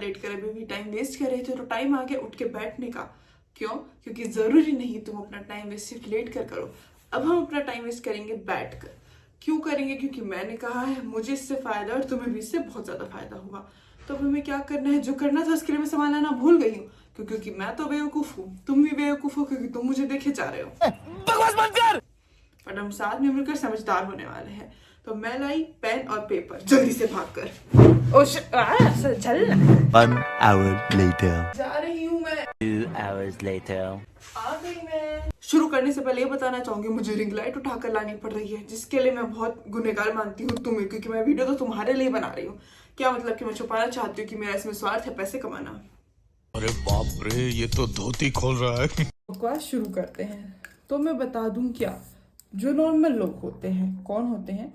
Late कर अभी भी टाइम वेस्ट कर रहे थे, तो टाइम आ गया उठ के बैठने का। क्यों? क्योंकि ज़रूरी नहीं तुम अपना टाइम वेस्ट सिर्फ लेट कर करो, अब हम अपना टाइम वेस्ट करेंगे बैठ कर। क्यों करेंगे? क्योंकि मैंने कहा है मुझे इससे फ़ायदा और तुम्हें भी इससे बहुत ज़्यादा फ़ायदा होगा। तो अब हमें क्या करना है? जो करना था उसके लिए मैं सामान लाना भूल गई हूँ, क्योंकि मैं तो बेवकूफ़ हूँ, तुम भी बेवकूफ़ हो, क्योंकि तुम मुझे देखे जा रहे हो। बकवास बंद कर। पर हम साथ में मिलकर समझदार होने वाले हैं। तो मैं लाई पेन और पेपर, जल्दी से भागकर। चल 1 hour later. जा रही हूँ मैं। 2 hours later. आ गई मैं। शुरू करने से पहले ये बताना चाहूंगी, मुझे रिंग लाइट उठाकर लानी पड़ रही है, जिसके लिए मैं बहुत गुनहगार मानती हूँ तुम्हें, क्योंकि मैं वीडियो तो तुम्हारे लिए बना रही हूँ। क्या मतलब कि मैं छुपाना चाहती हूँ कि मेरा इसमें स्वार्थ है पैसे कमाना। अरे बाप रे, ये तो धोती खोल रहा है। बकवास शुरू करते हैं। तो मैं बता दूं क्या, जो नॉर्मल लोग होते हैं, कौन होते हैं?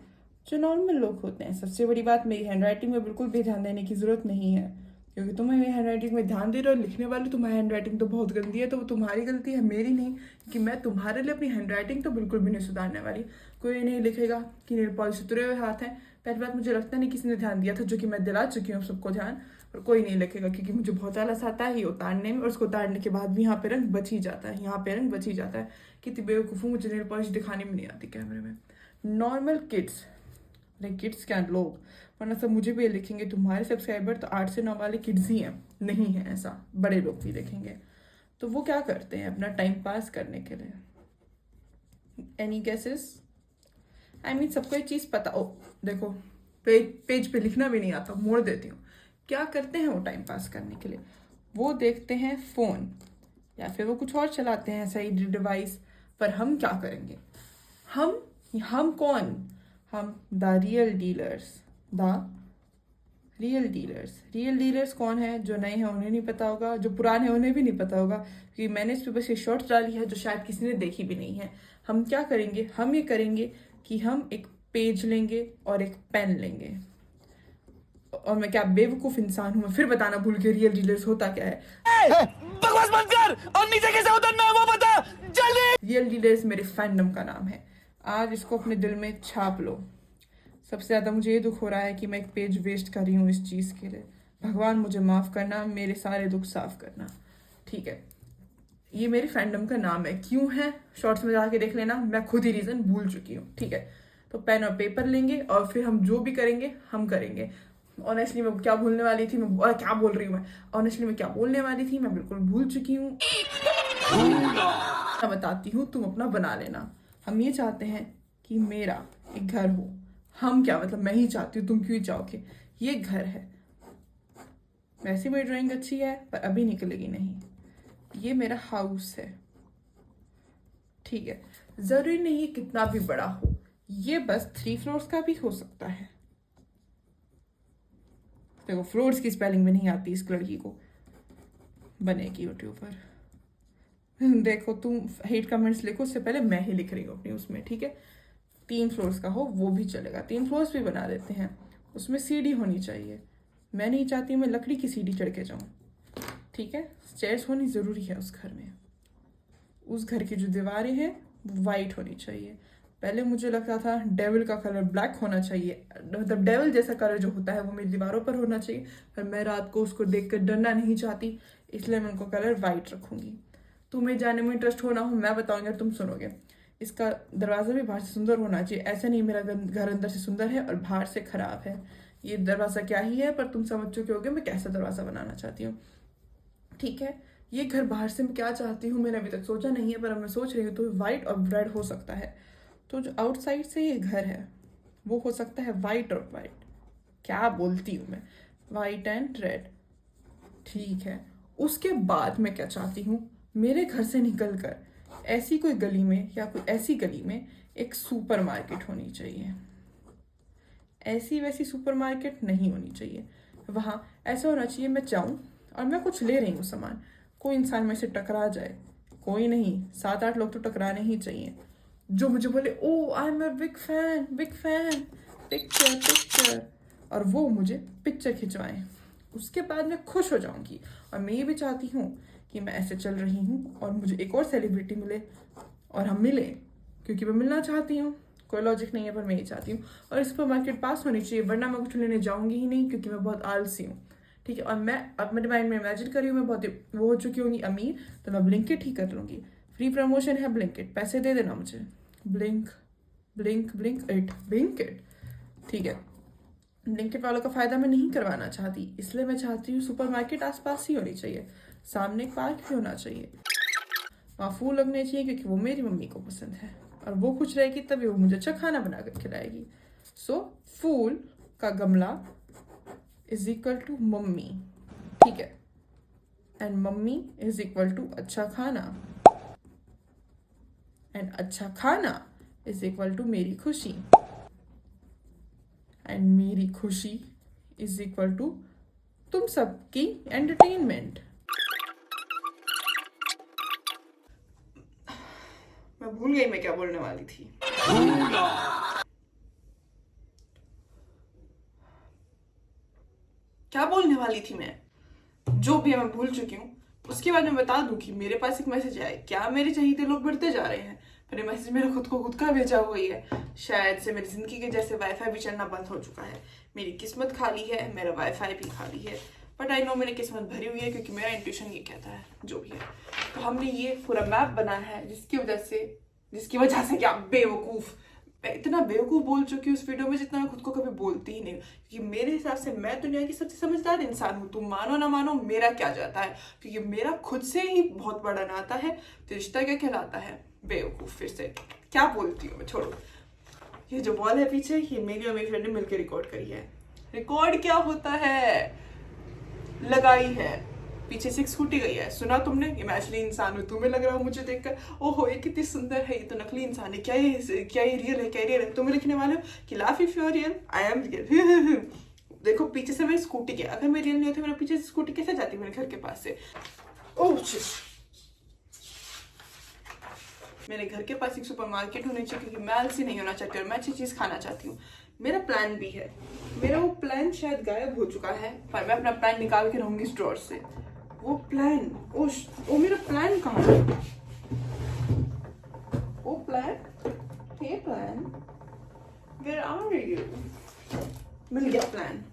जो नॉर्मल लोग होते हैं। सबसे बड़ी बात, मेरी हैंडराइटिंग में बिल्कुल भी ध्यान देने की जरूरत नहीं है, क्योंकि तुम्हें मेरी हैंडराइटिंग में ध्यान दे रहे हो। लिखने वाली तुम्हारी हैंडराइटिंग तो बहुत गंदी है, तो वो तुम्हारी गलती है, मेरी नहीं। कि मैं तुम्हारे लिए अपनी हैंडराइटिंग तो बिल्कुल भी नहीं सुधारने वाली। कोई नहीं लिखेगा कि नेल पॉलिश उतरे हुए हाथ हैं। पहली बात, मुझे लगता नहीं किसी ने ध्यान दिया था, जो कि मैं दिला चुकी हूँ सबको ध्यान। और कोई नहीं लिखेगा, क्योंकि मुझे बहुत आलस आता है ये उतारने में, और उसको उतारने के बाद भी यहाँ पे रंग बच ही जाता है, यहाँ पे रंग बच ही जाता है। कितनी बेवकूफ़ हूँ, मुझे नेल पॉलिश दिखाने में नहीं आती कैमरे में। नॉर्मल किड्स, लाइक किड्स क्या लोग, वरना सब मुझे भी लिखेंगे तुम्हारे सब्सक्राइबर तो 8 से 9 वाले किड्स ही हैं। नहीं है ऐसा, बड़े लोग भी देखेंगे। तो वो क्या करते हैं अपना टाइम पास करने के लिए? Any guesses? आई मीन सबको एक चीज़ पता, ओ देखो पेज पे लिखना भी नहीं आता, मोड़ देती हूँ। क्या करते हैं वो टाइम पास करने के लिए? वो देखते हैं फ़ोन, या फिर वो कुछ और चलाते हैं सही डिवाइस। पर हम क्या करेंगे? हम कौन? हम the real dealers. Real dealers कौन है? जो नए हैं उन्हें नहीं पता होगा, जो पुराने हैं उन्हें भी नहीं पता होगा, क्योंकि मैंने इस पर बस ये शॉर्ट्स डाली है जो शायद किसी ने देखी भी नहीं है। हम क्या करेंगे? हम ये करेंगे कि हम एक पेज लेंगे और एक पेन लेंगे। और मैं क्या बेवकूफ इंसान हूं, मैं फिर बताना भूल गई रियल डीलर्स होता क्या है। बकवास बंद कर और नीचे कैसे उतरना है वो बता जल्दी। रियल डीलर्स मेरे फैंडम का नाम है। आज इसको अपने दिल में छाप लो। सबसे ज़्यादा मुझे ये दुख हो रहा है कि मैं एक पेज वेस्ट कर रही हूँ इस चीज़ के लिए। भगवान मुझे माफ़ करना, मेरे सारे दुख साफ करना। ठीक है, ये मेरे फैंडम का नाम है। क्यों है? शॉर्ट्स में जाके देख लेना, मैं खुद ही रीज़न भूल चुकी हूँ। ठीक है, तो पेन और पेपर लेंगे और फिर हम जो भी करेंगे हम करेंगे। ऑनेस्टली मैं क्या भूलने वाली थी, मैं क्या बोल रही हूँ मैं ऑनेस्टली मैं क्या बोलने वाली थी, मैं बिल्कुल भूल चुकी हूँ। मैं बताती हूँ, तुम अपना बना लेना। हम ये चाहते हैं कि मेरा एक घर हो। हम क्या मतलब, मैं ही चाहती हूँ, तुम क्यों चाहोगे? ये घर है। वैसे मेरी ड्राइंग अच्छी है पर अभी निकलेगी नहीं। ये मेरा हाउस है। ठीक है, जरूरी नहीं कितना भी बड़ा हो, ये बस 3 फ्लोर्स का भी हो सकता है। देखो फ्लोर्स की स्पेलिंग में नहीं आती इस लड़की को, बनेगी यूट्यूबर। देखो तुम हेट कमेंट्स लिखो, उससे पहले मैं ही लिख रही हूँ अपनी उसमें। ठीक है, 3 फ्लोर्स का हो वो भी चलेगा, 3 फ्लोर्स भी बना देते हैं। उसमें सीढ़ी होनी चाहिए। मैं नहीं चाहती मैं लकड़ी की सीढ़ी चढ़ के जाऊँ। ठीक है, स्टेयर्स होनी ज़रूरी है उस घर में। उस घर की जो दीवारें हैं वो वाइट होनी चाहिए। पहले मुझे लगता था डेविल का कलर ब्लैक होना चाहिए, मतलब डेविल जैसा कलर जो होता है वो मेरी दीवारों पर होना चाहिए, पर मैं रात को उसको देख कर डरना नहीं चाहती, इसलिए मैं उनको कलर वाइट रखूँगी। तुम्हें जाने में इंटरेस्ट हो ना हो मैं बताऊँगी और तुम सुनोगे। इसका दरवाज़ा भी बाहर से सुंदर होना चाहिए। ऐसा नहीं मेरा घर अंदर से सुंदर है और बाहर से ख़राब है। ये दरवाज़ा क्या ही है, पर तुम समझ चुके होगे मैं कैसा दरवाज़ा बनाना चाहती हूँ। ठीक है, ये घर बाहर से मैं क्या चाहती हूँ मैंने अभी तक सोचा नहीं है, पर अब मैं सोच रही हूँ। तो वाइट और रेड हो सकता है। तो जो आउटसाइड से ये घर है वो हो सकता है वाइट और वाइट, क्या बोलती हूँ मैं, वाइट एंड रेड। ठीक है, उसके बाद मैं क्या चाहती हूँ, मेरे घर से निकलकर ऐसी कोई गली में या कोई ऐसी गली में एक सुपर मार्केट होनी चाहिए। ऐसी वैसी सुपर मार्केट नहीं होनी चाहिए। वहाँ ऐसा होना चाहिए मैं जाऊँ और मैं कुछ ले रही हूँ सामान, कोई इंसान मेरे से टकरा जाए, कोई नहीं 7-8 लोग तो टकराने ही चाहिए, जो मुझे बोले oh I am a big fan picture, और वो मुझे पिक्चर खिंचवाएं। उसके बाद मैं खुश हो जाऊंगी। और मैं ये भी चाहती हूँ कि मैं ऐसे चल रही हूँ और मुझे एक और सेलिब्रिटी मिले और हम मिले, क्योंकि मैं मिलना चाहती हूँ। कोई लॉजिक नहीं है पर मैं ये चाहती हूँ। और इस पर मार्केट पास होनी चाहिए, वरना मैं कुछ लेने जाऊंगी ही नहीं, क्योंकि मैं बहुत आलसी हूँ। ठीक है। और मैं अपने माइंड में इमेजिन कर रही हूँ मैं बहुत वो हो चुकी होंगी अमीर, तो मैं ब्लिंकिट ही कर लूँगी। फ्री प्रमोशन है ब्लिंकिट, पैसे दे देना मुझे। ब्लिंकिट, ठीक है। ब्लिंकिट वालों का फ़ायदा मैं नहीं करवाना चाहती, इसलिए मैं चाहती हूँ सुपरमार्केट आसपास ही होनी चाहिए, सामने एक पार्क भी होना चाहिए, वहाँ फूल लगने चाहिए क्योंकि वो मेरी मम्मी को पसंद है और वो खुश रहेगी तभी वो मुझे अच्छा खाना बना कर खिलाएगी। सो फूल का गमला इज इक्वल टू मम्मी, ठीक है। And mummy is equal to अच्छा खाना, एंड अच्छा खाना इज इक्वल टू मेरी खुशी, एंड मेरी खुशी इज इक्वल टू तुम सबकी एंटरटेनमेंट। मैं भूल गई मैं क्या बोलने वाली थी। क्या बोलने वाली थी मैं, जो भी है मैं भूल चुकी हूँ। उसके बाद मैं बता दूं कि मेरे पास एक मैसेज आया, क्या मेरे चहीते लोग बढ़ते जा रहे हैं। पर ये मैसेज मेरा खुद को खुद का भेजा हुआ ही है। शायद से मेरी जिंदगी के जैसे वाईफाई भी चलना बंद हो चुका है। मेरी किस्मत खाली है, मेरा वाईफाई भी खाली है। बट आई नो मेरी किस्मत भरी हुई है क्योंकि मेरा इंट्यूशन ये कहता है जो भी है। तो हमने ये पूरा मैप बनाया है जिसकी वजह से क्या बेवकूफ़, मैं इतना बेवकूफ़ बोल चुकी हूँ उस वीडियो में जितना मैं खुद को कभी बोलती ही नहीं हूँ। क्योंकि मेरे हिसाब से मैं दुनिया की सबसे समझदार इंसान हूँ। तुम मानो ना मानो मेरा क्या जाता है, क्योंकि मेरा खुद से ही बहुत बड़ा नाता है। तो रिश्ता क्या कहलाता है, बेवकूफ़। फिर से क्या बोलती हूँ मैं, छोड़ो। ये जो बॉल है पीछे, ये मेरी और मेरी फ्रेंड ने मिलकर रिकॉर्ड करी है। रिकॉर्ड क्या होता है, लगाई है। पीछे से एक स्कूटी गई है, सुना तुमने, ये मैं असली इंसान हूँ, तुम्हें लग रहा हो मुझे देखकर ओहो ये कितनी सुंदर है, ये तो नकली इंसान है, क्या ये रियल है, क्या रियल है। तुम्हें लिखने वाले हो कि laugh if you are real, I am real. देखो पीछे से मेरी स्कूटी गया, अगर मैं रियल नहीं होती मेरे पीछे से स्कूटी कैसे जाती मेरे घर के पास से। ओह मेरे घर के पास एक सुपरमार्केट होनी चाहिए क्योंकि मैं आलसी नहीं होना चाहती और मैं अच्छी चीज़ खाना चाहती हूँ। मेरा प्लान भी है, मेरा वो प्लान शायद गायब हो चुका है, पर मैं अपना प्लान निकाल के रहूंगी इस ड्रॉर से। वो प्लान, ओ मेरा प्लान कहाँ है? वो plan, hey plan, where are you? मिल गया प्लान।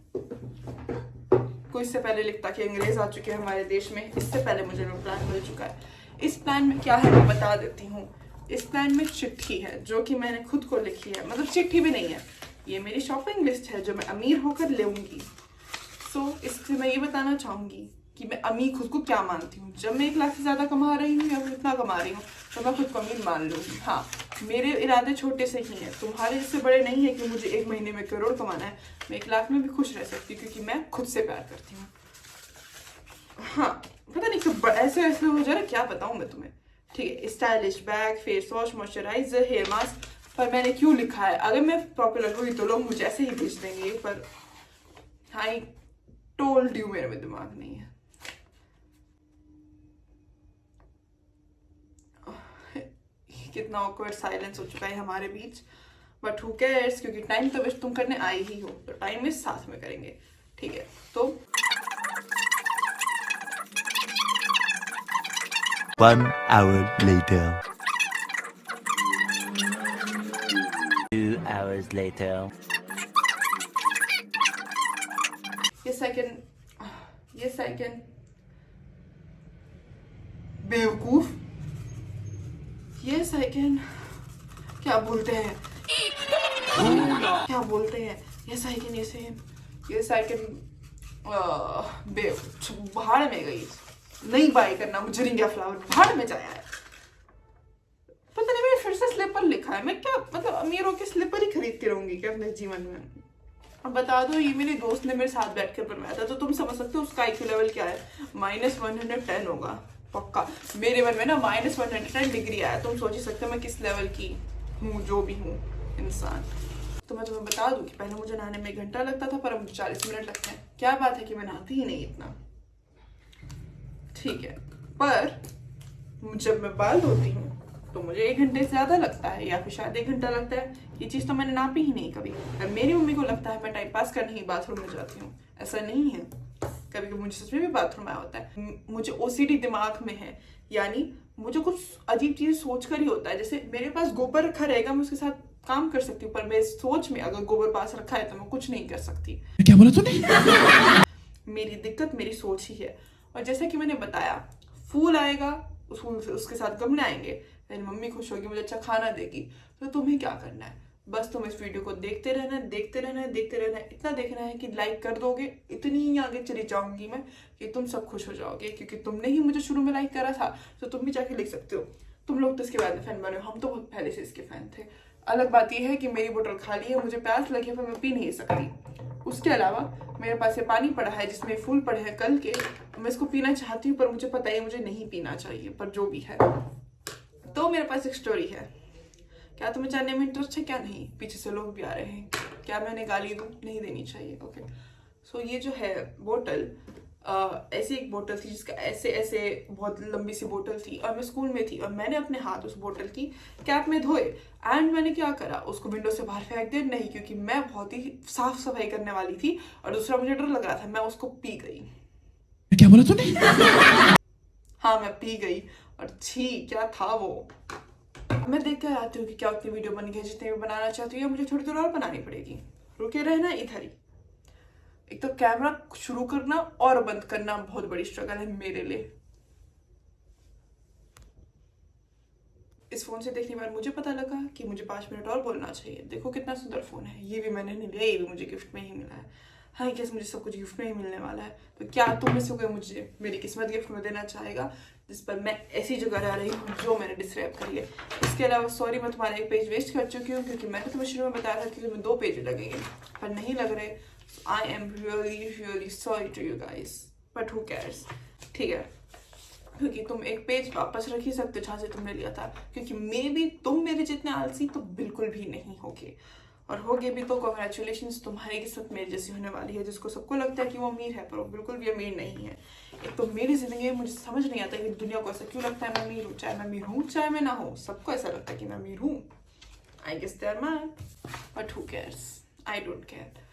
कोई इससे पहले लिखता कि अंग्रेज आ चुके हैं हमारे देश में, इससे पहले मुझे वो प्लान मिल चुका है। इस प्लान में क्या है मैं बता देती हूँ। इस प्लान में चिट्ठी है जो कि मैंने खुद को लिखी है, मतलब चिट्ठी भी नहीं है, ये मेरी शॉपिंग लिस्ट है जो मैं अमीर होकर लूंगी। सो इससे मैं ये बताना चाहूंगी कि मैं अमीर खुद को क्या मानती हूँ। जब मैं 1 लाख से ज़्यादा कमा रही हूँ या इतना कमा रही हूँ तो मैं खुद को अमीर मान लूँगी। हाँ, मेरे इरादे छोटे से ही हैं, तुम्हारे जैसे बड़े नहीं है कि मुझे 1 महीने में करोड़ कमाना है। मैं 1 लाख में भी खुश रह सकती हूँ क्योंकि मैं खुद से प्यार करती हूँ। हाँ, पता नहीं क्यों ऐसे हो जा रहा है, क्या बताऊँ मैं तुम्हें। ठीक है, stylish bag, face wash, moisturiser, hair mask. पर मैंने क्यों लिखा है, अगर मैं पॉपुलर हुई तो लोग मुझे ऐसे ही भेज देंगे, पर आई टोल्ड यू मेरे में दिमाग नहीं है। कितना ऑकवर्ड साइलेंस हो चुका है हमारे बीच, बट हु केयर्स, क्योंकि टाइम तो वेस्ट तुम करने आई ही हो, तो टाइम वेस्ट साथ में करेंगे। ठीक है, तो 1 hour later. 2 hours later. Yes I can बेवकूफ, Yes I can, क्या बोलते हैं Yes I can बाहर में गई, नहीं बाय करना मुझे रिंगा फ्लावर, बाहर में जाया है। पता नहीं मैंने फिर से स्लीपर लिखा है, मैं क्या मतलब अमीर होकर स्लीपर ही खरीद के रहूंगी क्या अपने जीवन में। अब बता दो, ये मेरे दोस्त ने मेरे साथ बैठ कर बनवाया था, तो तुम समझ सकते हो उसका IQ लेवल क्या है। -110 होगा पक्का। मेरे मन में ना -110 डिग्री आया, तुम सोच ही सकते हो मैं किस लेवल की हूँ, जो भी हूँ इंसान। तो मैं तुम्हें बता दूं कि पहले मुझे नहाने में 1 घंटा लगता था, पर अब मुझे 40 मिनट लगते हैं। क्या बात है कि मैं नहाती ही नहीं इतना, ठीक है। पर जब मैं बाल धोती हूँ तो मुझे 1 घंटे से ज़्यादा लगता है, या फिर शायद 1 घंटा लगता है। ये चीज़ तो मैंने नापी ही नहीं कभी। और मेरी मम्मी को लगता है मैं टाइम पास करने ही बाथरूम में जाती हूँ, ऐसा नहीं है। कभी कभी मुझे सच में भी बाथरूम आया होता है। मुझे OCD दिमाग में है, यानी मुझे कुछ अजीब चीज़ सोच कर ही होता है। जैसे मेरे पास गोबर रखा रहेगा, मैं उसके साथ काम कर सकती हूँ, पर मेरे सोच में अगर गोबर पास रखा है तो मैं कुछ नहीं कर सकती। क्या बोला तूने? मेरी दिक्कत मेरी सोच ही है। और जैसा कि मैंने बताया, फूल आएगा, उस फूल से उसके साथ गमले आएंगे, मेरी मम्मी खुश होगी, मुझे अच्छा खाना देगी। तो तुम्हें क्या करना है, बस तुम इस वीडियो को देखते रहना है, देखते रहना है, देखते रहना है। इतना देखना है कि लाइक कर दोगे, इतनी ही आगे चली जाऊंगी मैं कि तुम सब खुश हो जाओगे, क्योंकि तुमने ही मुझे शुरू में लाइक करा था, तो तुम भी जाके लिख सकते हो। तुम लोग तो इसके बाद में फैन बने हो, हम तो बहुत पहले से इसके फैन थे। अलग बात यह है कि मेरी बोतल खाली है, मुझे प्यास लगी है, पर मैं पी नहीं सकती। उसके अलावा मेरे पास ये पानी पड़ा है जिसमें फूल पड़े हैं कल के, मैं इसको पीना चाहती हूँ, पर मुझे पता है मुझे नहीं पीना चाहिए, पर जो भी है। तो मेरे पास एक स्टोरी है, क्या तुम्हें जानने में इंटरेस्ट है? क्या नहीं? पीछे से लोग भी आ रहे हैं, क्या मैंने गाली दूँ? नहीं देनी चाहिए। ओके, सो ये जो है बोतल, ऐसी एक बोतल थी जिसका ऐसे ऐसे बहुत लंबी सी बोतल थी, और मैं स्कूल में थी, और मैंने अपने हाथ उस बोतल की कैप में धोए, एंड मैंने क्या करा, उसको विंडो से बाहर फेंक दिया। नहीं, क्योंकि मैं बहुत ही साफ सफाई करने वाली थी, और दूसरा मुझे डर लग रहा था, मैं उसको पी गई। क्या बोला तूने? हाँ, मैं पी गई, और छी क्या था वो। मैं देख कर आती हूँ कि क्या उतनी वीडियो बन गई जितनी मैं बनाना चाहती हूँ, मुझे थोड़ी देर और बनानी पड़ेगी। रुके रहना इधर ही। एक तो कैमरा शुरू करना और बंद करना बहुत बड़ी स्ट्रगल है मेरे लिए। इस फोन से देखने के बाद मुझे पता लगा कि मुझे 5 मिनट और बोलना चाहिए। देखो कितना सुंदर फोन है, ये भी मैंने नहीं लिया, ये भी मुझे गिफ्ट में ही मिला है। हाँ, कैसे मुझे सब कुछ गिफ्ट में ही मिलने वाला है, तो क्या तुम में से कोई मुझे मेरी किस्मत गिफ्ट में देना चाहेगा, जिस पर मैं ऐसी जगह रह रही हूँ जो मैंने डिस्क्राइब करी है। इसके अलावा सॉरी, मैं तुम्हारा एक पेज वेस्ट कर चुकी हूँ, क्योंकि मैंने तुम्हें शुरू में बताया था कि तुम्हें 2 पेज लगेंगे, पर नहीं लग रहे। I am really sorry to you guys, but who cares, ठीक है, क्योंकि तुम एक पेज वापस रख ही सकते जहाँ से तुमने लिया था, क्योंकि मे बी तुम मेरे जितने आलसी तो बिल्कुल भी नहीं होगे, और होगे भी तो कॉन्ग्रेचुलेशंस, तुम्हारी किस्मत मेरी जैसी होने वाली है। जिसको सबको लगता है कि वो अमीर है, पर वो बिल्कुल भी अमीर नहीं है। एक तो मेरी जिंदगी में मुझे समझ नहीं आता कि दुनिया को ऐसा क्यों लगता है मैं अमीर हूँ। चाहे मैं अमीर हूँ चाहे मैं ना हूँ, सबको ऐसा लगता है कि मैं अमीर हूँ। I guess they are mad, but who cares, I don't care.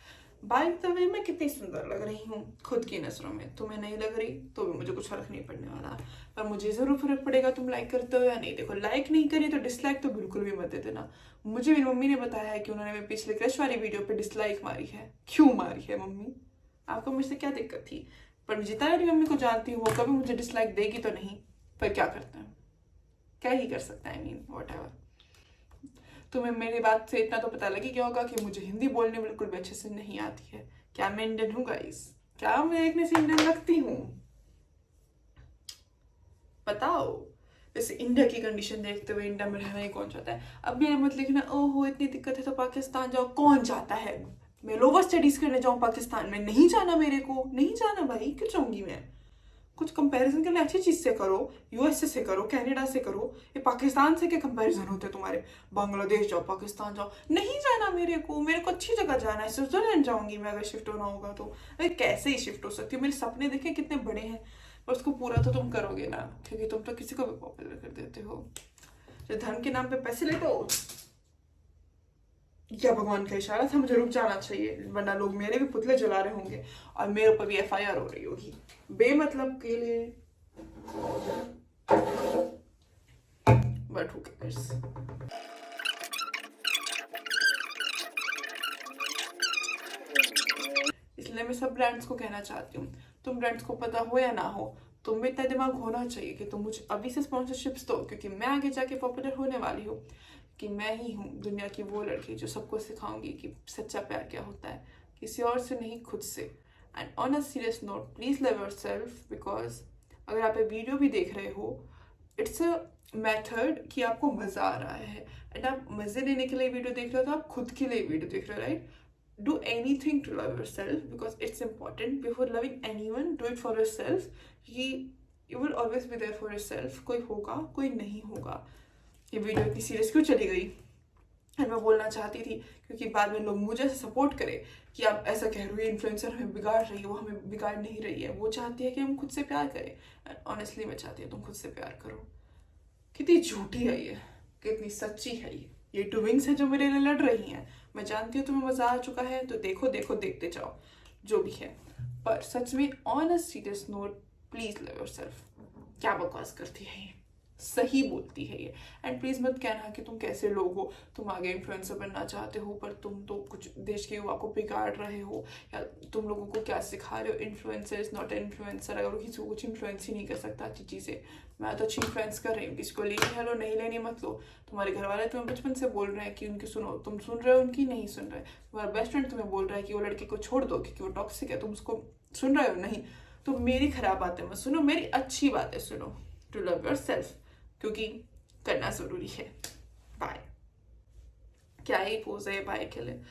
By the way, मैं कितनी सुंदर लग रही हूँ खुद की नजरों में, तुम्हें नहीं लग रही तो भी मुझे कुछ फर्क नहीं पड़ने वाला, पर मुझे जरूर फर्क पड़ेगा तुम लाइक करते हो या नहीं। देखो, लाइक नहीं करी तो डिसलाइक तो बिल्कुल भी मत दे देना। मुझे मेरी मम्मी ने बताया है कि उन्होंने मेरे पिछले क्रश वाली वीडियो पे डिसलाइक मारी है। क्यों मारी है मम्मी? आपको मुझसे क्या दिक्कत थी? पर जितना मेरी मम्मी को जानती हूँ, वो कभी मुझे डिसलाइक देगी तो नहीं, पर क्या करते हैं, क्या ही कर सकता है, आई मीन व्हाटएवर। तुम्हें मेरी बात से इतना तो पता लगी क्या होगा कि मुझे हिंदी बोलने बिल्कुल भी अच्छे से नहीं आती है। क्या मैं इंडियन हूँ गाइस? क्या मैं देखने से इंडियन लगती हूँ? बताओ। वैसे इंडिया की कंडीशन देखते हुए इंडिया में रहना ही कौन चाहता है? अब मेरा मत लिखना ओहो इतनी दिक्कत है तो पाकिस्तान जाओ, कौन चाहता है? मैं लोअर स्टडीज करने जाऊँ पाकिस्तान में? नहीं जाना, मेरे को नहीं जाना भाई, क्यों जाऊंगी मैं? कुछ कंपैरिजन करना अच्छी चीज से करो, यूएसए से करो, कनाडा से करो, ये पाकिस्तान से क्या कंपैरिजन होते हैं तुम्हारे? बांग्लादेश जाओ, पाकिस्तान जाओ, नहीं जाना मेरे को अच्छी जगह जाना है। स्विट्जरलैंड जाऊंगी मैं अगर शिफ्ट होना होगा तो। अरे कैसे ही शिफ्ट हो सकती हूँ? मेरे सपने देखे कितने बड़े हैं, पर उसको पूरा तो तुम करोगे ना, क्योंकि तुम तो किसी को भी पॉपुलर कर देते हो। जो धर्म के नाम पे पैसे लेते हो, क्या भगवान का इशारा था मुझे रुक जाना चाहिए, वरना लोग मेरे भी पुतले जला रहे होंगे और मेरे ऊपर भी एफआईआर हो रही होगी बेमतलब के लिए। But who cares. इसलिए मैं सब ब्रांड्स को कहना चाहती हूँ, तुम ब्रांड्स को पता हो या ना हो, तुम में इतना दिमाग होना चाहिए कि तुम मुझे अभी से स्पॉन्सरशिप्स दो, क्योंकि मैं आगे जाके पॉपुलर होने वाली हूँ, कि मैं ही हूँ दुनिया की वो लड़की जो सबको सिखाऊंगी कि सच्चा प्यार क्या होता है, किसी और से नहीं, खुद से। And on a serious note, please love yourself, because अगर आप ये वीडियो भी देख रहे हो, इट्स अ मेथड कि आपको मजा आ रहा है, एंड आप मजे लेने के लिए वीडियो देख रहे हो, तो आप खुद के लिए वीडियो देख रहे हो, right? Do anything to love yourself because it's important. Before loving anyone, do it for yourself. You will always be there for yourself. कोई होगा, कोई नहीं होगा। ये वीडियो इतनी सीरियस क्यों चली गई? और मैं बोलना चाहती थी क्योंकि बाद में लोग मुझे ऐसे सपोर्ट करें कि आप ऐसा कह रहे हो इन्फ्लुएंसर हमें बिगाड़ रही है, वो हमें बिगाड़ नहीं रही है, वो चाहती है कि हम खुद से प्यार करें। ऑनेस्टली मैं चाहती हूँ तुम खुद से प्यार करो। कितनी झूठी है ये, कितनी सच्ची है ये टू विंग्स है जो मेरे लिए लड़ रही हैं। मैं जानती हूँ तुम्हें मजा आ चुका है, तो देखो देखते जाओ जो भी है, पर सच में on a serious note, please love yourself. क्या बकवास करती है ये, सही बोलती है ये। एंड प्लीज़ मत कहना कि तुम कैसे लोग हो, तुम आगे इन्फ्लुएंसर बनना चाहते हो पर तुम तो कुछ देश के युवा को बिगाड़ रहे हो, या तुम लोगों को क्या सिखा रहे हो। Influencer is not influencer. अगर वो किसी को कुछ इन्फ्लुएंस ही नहीं कर सकता अच्छी चीज़ें, मैं तो अच्छी इन्फ्लुएंस कर रही हूँ, किसी को लेनी है लो, नहीं लेनी मत लो। तुम्हारे घर वाले तुम्हें बचपन से बोल रहे हैं कि उनकी सुनो, तुम सुन रहे हो उनकी, नहीं सुन रहे। तुम्हारा बेस्ट फ्रेंड तुम्हें बोल रहा है कि वो लड़के को छोड़ दो क्योंकि वो टॉक्सिक है, तुम उसको सुन रहे हो, नहीं। तो मेरी खराब बातें मत सुनो, मेरी अच्छी बातें सुनो, टू लव योर सेल्फ, क्योंकि करना ज़रूरी है। बाय। क्या ही पोज है बाय के लिए।